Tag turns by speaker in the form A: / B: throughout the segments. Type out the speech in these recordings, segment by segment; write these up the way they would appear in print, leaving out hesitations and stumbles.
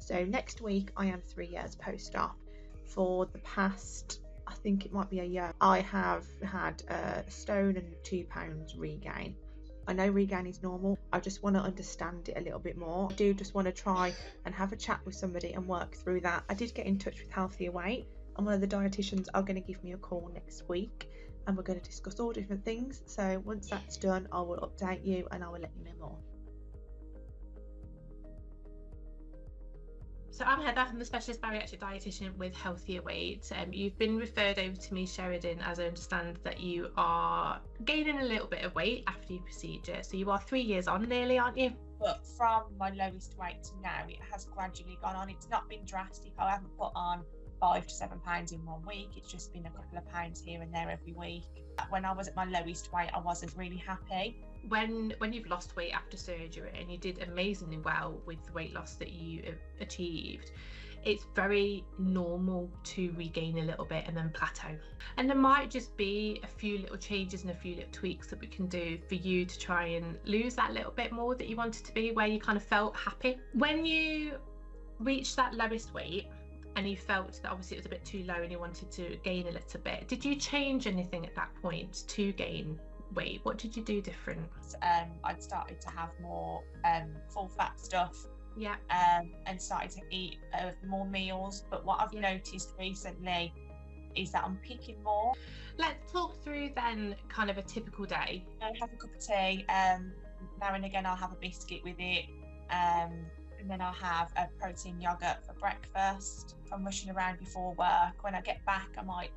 A: So next week I am 3 years post-op. For the past, I think it might be a year, I have had a stone and 2 pounds regain. I know regain is normal. I just want to understand it a little bit more. I do just want to try and have a chat with somebody and work through that. I did get in touch with Healthier Weight, and one of the dietitians are going to give me a call next week, and we're going to discuss all different things. So once that's done, I will update you and I will let you know more.
B: So I'm Heather, I'm the specialist bariatric dietitian with Healthier Weight. You've been referred over to me, Sherriden, as I understand that you are gaining a little bit of weight after your procedure. So you are 3 years on nearly, aren't you?
C: But from my lowest weight to now, it has gradually gone on. It's not been drastic. I haven't put on 5 to 7 pounds in 1 week. It's just been a couple of pounds here and there every week. When I was at my lowest weight, I wasn't really happy.
B: When you've lost weight after surgery, and you did amazingly well with the weight loss that you achieved, it's very normal to regain a little bit and then plateau. And there might just be a few little changes and a few little tweaks that we can do for you to try and lose that little bit more that you wanted to be, where you kind of felt happy. When you reached that lowest weight and you felt that obviously it was a bit too low and you wanted to gain a little bit, did you change anything at that point to gain weight? What did you do different?
C: I'd started to have more full fat stuff,
B: yeah,
C: and started to eat more meals. But what I've noticed recently is that I'm picking more.
B: Let's talk through then kind of a typical day.
C: I have a cup of tea, now and again I'll have a biscuit with it, and then I'll have a protein yogurt for breakfast. If I'm rushing around before work, when I get back I might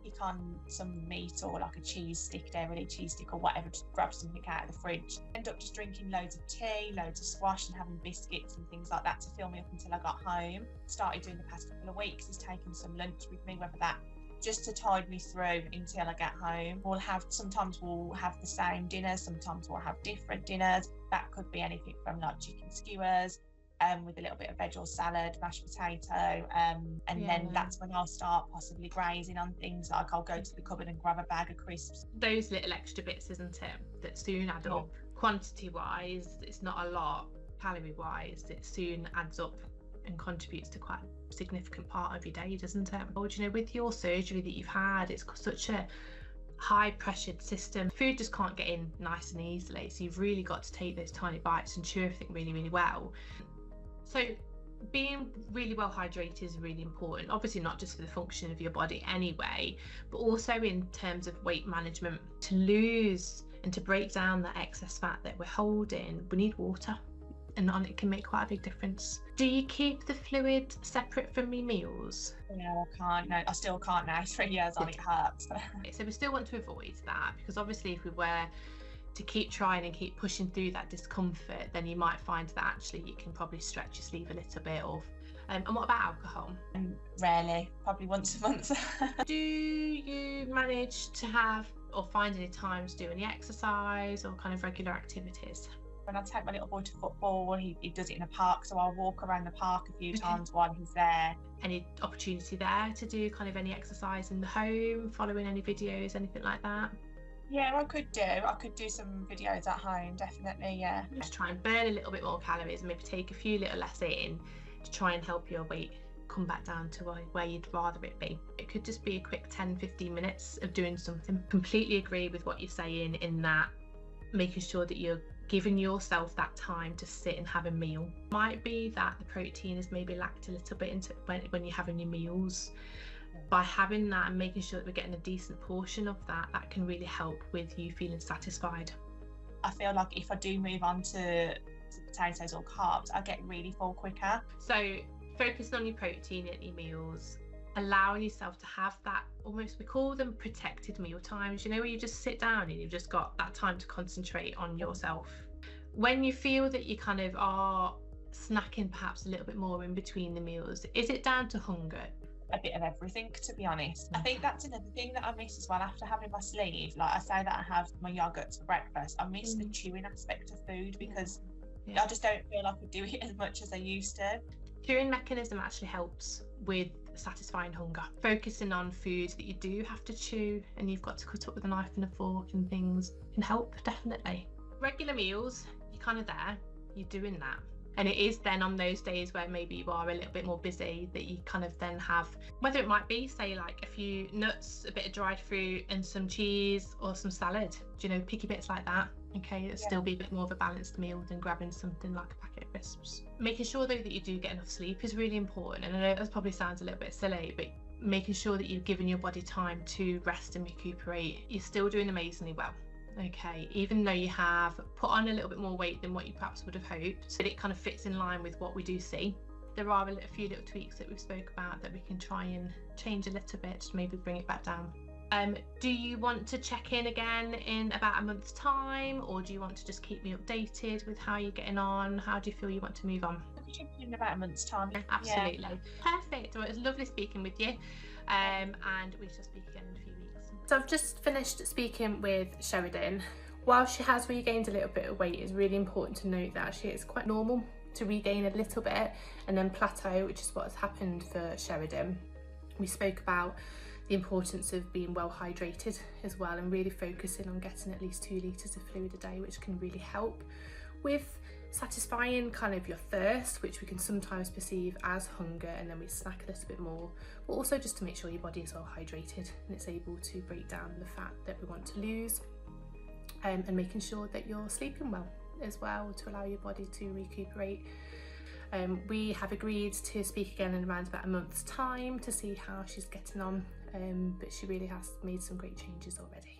C: pick on some meat or like a cheese stick, dairy cheese stick or whatever, just grab something out of the fridge. End up just drinking loads of tea, loads of squash, and having biscuits and things like that to fill me up until I got home. Started doing the past couple of weeks is taking some lunch with me, whether that just to tide me through until I get home. Sometimes we'll have the same dinner, sometimes we'll have different dinners. That could be anything from like chicken skewers, with a little bit of veg or salad, mashed potato, then that's when I'll start possibly grazing on things like I'll go to the cupboard and grab a bag of crisps.
B: Those little extra bits, isn't it, that soon add up. Quantity wise, it's not a lot. Calorie wise, it soon adds up and contributes to quite a significant part of your day, doesn't it? Or, you know, with your surgery that you've had, it's such a high pressured system. Food just can't get in nice and easily, so you've really got to take those tiny bites and chew everything really, really well. So being really well hydrated is really important, obviously not just for the function of your body anyway, but also in terms of weight management. To lose and to break down that excess fat that we're holding, we need water, and it can make quite a big difference. Do you keep the fluid separate from your meals?
C: No, I can't. No, I still can't now. 3 years on, it hurts.
B: So we still want to avoid that, because obviously if we were to keep trying and keep pushing through that discomfort, then you might find that actually you can probably stretch your sleeve a little bit off. And what about alcohol?
C: Rarely, probably once a month.
B: Do you manage to have or find any time to do any exercise or kind of regular activities?
C: When I take my little boy to football, he does it in a park, so I'll walk around the park a few times while he's there.
B: Any opportunity there to do kind of any exercise in the home, following any videos, anything like that?
C: Yeah, I could do some videos at home, definitely, yeah.
B: Just try and burn a little bit more calories and maybe take a few little less in to try and help your weight come back down to where you'd rather it be. It could just be a quick 10-15 minutes of doing something. Completely agree with what you're saying in that, making sure that you're giving yourself that time to sit and have a meal. Might be that the protein is maybe lacked a little bit into when you're having your meals. By having that and making sure that we're getting a decent portion of that, that can really help with you feeling satisfied.
C: I feel like if I do move on to potatoes or carbs, I get really full quicker.
B: So focusing on your protein at your meals, allowing yourself to have that, almost, we call them protected meal times, you know, where you just sit down and you've just got that time to concentrate on yourself. When you feel that you kind of are snacking perhaps a little bit more in between the meals, is it down to hunger?
C: A bit of everything, to be honest. I think that's another thing that I miss as well after having my sleeve. Like I say that I have my yogurts for breakfast, I miss the chewing aspect of food, because I just don't feel like I do it as much as I used to.
B: Chewing mechanism actually helps with satisfying hunger. Focusing on foods that you do have to chew and you've got to cut up with a knife and a fork and things can help, definitely. Regular meals, you're kind of there, you're doing that, And it is then on those days where maybe you are a little bit more busy that you kind of then have, whether it might be, say, like a few nuts, a bit of dried fruit and some cheese or some salad, picky bits like that. Okay, it'll still be a bit more of a balanced meal than grabbing something like a packet of crisps. Making sure though that you do get enough sleep is really important. And I know that probably sounds a little bit silly, but making sure that you've given your body time to rest and recuperate, you're still doing amazingly well. Okay, even though you have put on a little bit more weight than what you perhaps would have hoped, but it kind of fits in line with what we do see. There are a few little tweaks that we've spoke about that we can try and change a little bit to maybe bring it back down. Do you want to check in again in about a month's time, or do you want to just keep me updated with how you're getting on? How do you feel you want to move on?
C: Check in about a month's time.
B: Yeah, absolutely. Perfect. Well, it was lovely speaking with you, and we shall speak again in a few weeks.
D: So I've just finished speaking with Sherriden. While she has regained a little bit of weight, it's really important to note that actually it's quite normal to regain a little bit and then plateau, which is what has happened for Sherriden. We spoke about the importance of being well hydrated as well, and really focusing on getting at least 2 litres of fluid a day, which can really help with satisfying kind of your thirst, which we can sometimes perceive as hunger, and then we snack a little bit more, but also just to make sure your body is well hydrated and it's able to break down the fat that we want to lose, and making sure that you're sleeping well as well to allow your body to recuperate. We have agreed to speak again in around about a month's time to see how she's getting on, but she really has made some great changes already.